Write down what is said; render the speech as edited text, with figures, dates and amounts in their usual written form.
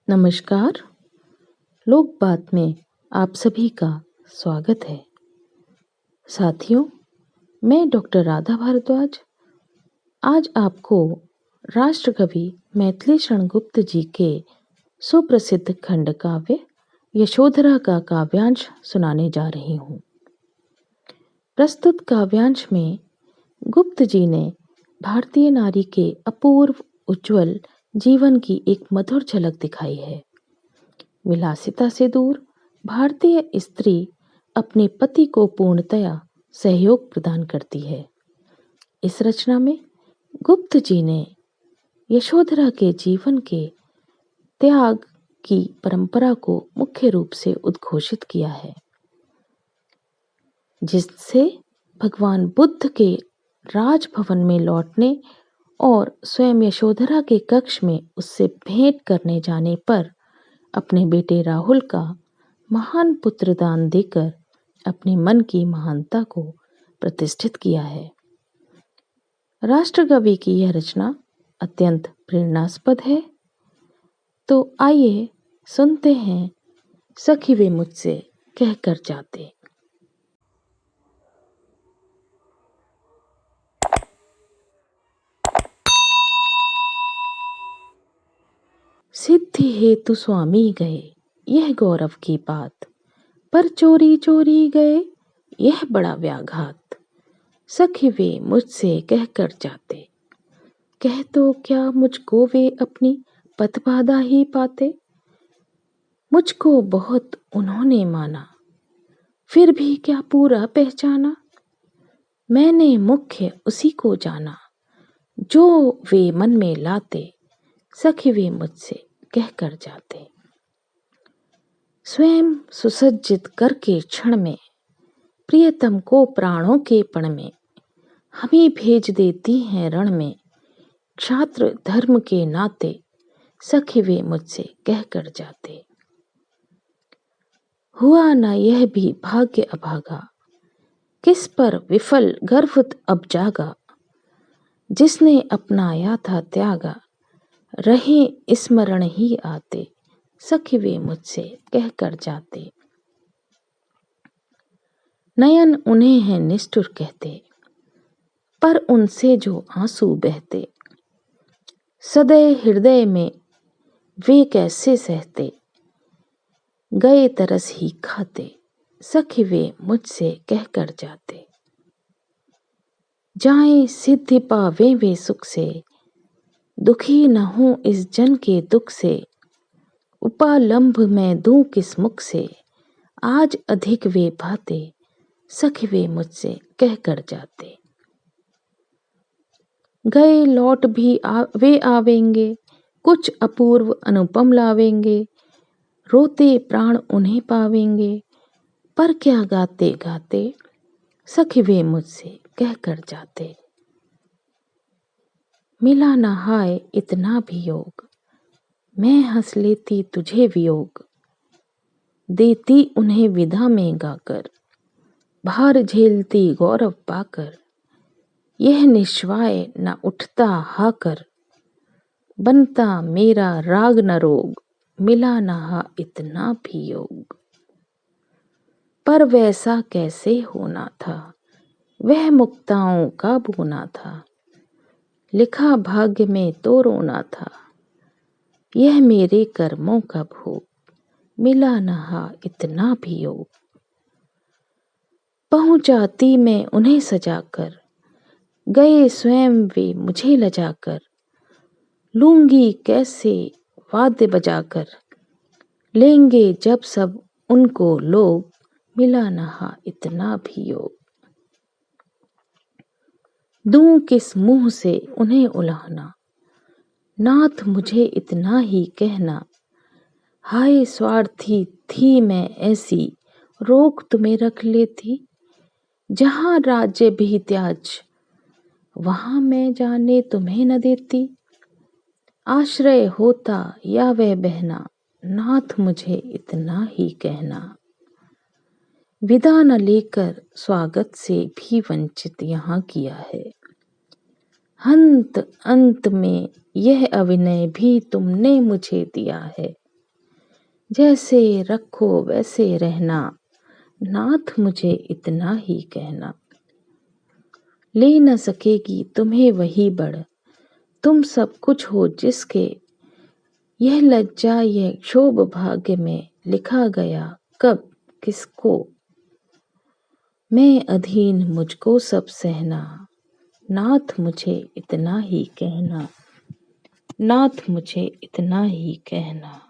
नमस्कार। लोक बात में आप सभी का स्वागत है। साथियों, मैं डॉक्टर राधा भारद्वाज आज आपको राष्ट्रकवि मैथिली शरण गुप्त जी के सुप्रसिद्ध खंड काव्य यशोधरा का काव्यांश सुनाने जा रही हूँ। प्रस्तुत काव्यांश में गुप्त जी ने भारतीय नारी के अपूर्व उज्जवल जीवन की एक मधुर झलक दिखाई है। विलासिता से दूर भारतीय स्त्री अपने पति को पूर्णतया सहयोग प्रदान करती है। इस रचना में गुप्त जी ने यशोधरा के जीवन के त्याग की परंपरा को मुख्य रूप से उद्घोषित किया है, जिससे भगवान बुद्ध के राजभवन में लौटने और स्वयं यशोधरा के कक्ष में उससे भेंट करने जाने पर अपने बेटे राहुल का महान पुत्र दान देकर अपने मन की महानता को प्रतिष्ठित किया है। राष्ट्रकवि की यह रचना अत्यंत प्रेरणास्पद है। तो आइए सुनते हैं सखी वे मुझसे कहकर जाते। सिद्धि हेतु स्वामी गए यह गौरव की बात, पर चोरी चोरी गए यह बड़ा व्याघात। सखी वे मुझसे कहकर जाते, कह तो क्या मुझको वे अपनी पतबाधा ही पाते। मुझको बहुत उन्होंने माना, फिर भी क्या पूरा पहचाना। मैंने मुख्य उसी को जाना, जो वे मन में लाते। सखी वे मुझसे कहकर जाते। स्वयं सुसज्जित करके क्षण में प्रियतम को प्राणों के पण में, हमें भेज देती हैं रण में क्षात्र धर्म के नाते। सखी वे मुझसे कहकर जाते। हुआ न यह भी भाग्य अभागा, किस पर विफल गर्व अब जागा। जिसने अपनाया था त्यागा, रहे स्मरण ही आते। सखी वे मुझसे कहकर जाते। नयन उन्हें हैं निष्ठुर कहते, पर उनसे जो आंसू बहते। सदैव हृदय में वे कैसे सहते, गए तरस ही खाते। सखी वे मुझसे कहकर जाते। जाएं सिद्धि पावे वे सुख से, दुखी न हूं इस जन के दुख से। उपालंभ मैं दूं किस मुख से, आज अधिक वे भाते। सखी वे मुझसे कहकर जाते। गए लौट भी वे आवेंगे, कुछ अपूर्व अनुपम लावेंगे। रोते प्राण उन्हें पावेंगे, पर क्या गाते गाते। सखी वे मुझसे कहकर जाते। मिला न हाय इतना भी योग, मैं हंस लेती तुझे वियोग। देती उन्हें विधा में गाकर, भार झेलती गौरव पाकर। यह निश्वाय न उठता हाकर, बनता मेरा राग न रोग। मिला न हा इतना भी योग, पर वैसा कैसे होना था। वह मुक्ताओं का बोना था, लिखा भाग्य में तो रोना था। यह मेरे कर्मों का भोग, मिला न हा इतना भी योग। पहुंचाती मैं उन्हें सजाकर, गए स्वयं वे मुझे लजाकर। लूंगी कैसे वाद्य बजाकर, लेंगे जब सब उनको लोग। मिला न हा इतना भी योग। दूं किस मुंह से उन्हें उलाहना, नाथ मुझे इतना ही कहना। हाय स्वार्थी थी मैं ऐसी, रोक तुम्हें रख लेती। जहां राज्य भी त्याज, वहां मैं जाने तुम्हें न देती। आश्रय होता या वह बहना, नाथ मुझे इतना ही कहना। विदा न लेकर स्वागत से भी वंचित यहाँ किया है। अंत में यह अविनय भी तुमने मुझे दिया है। जैसे रखो वैसे रहना, नाथ मुझे इतना ही कहना। ले न सकेगी तुम्हें वही बढ़, तुम सब कुछ हो जिसके, यह लज्जा यह क्षोभ भाग्य में लिखा गया कब किसको। मैं अधीन मुझको सब सहना, नाथ मुझे इतना ही कहना, नाथ मुझे इतना ही कहना।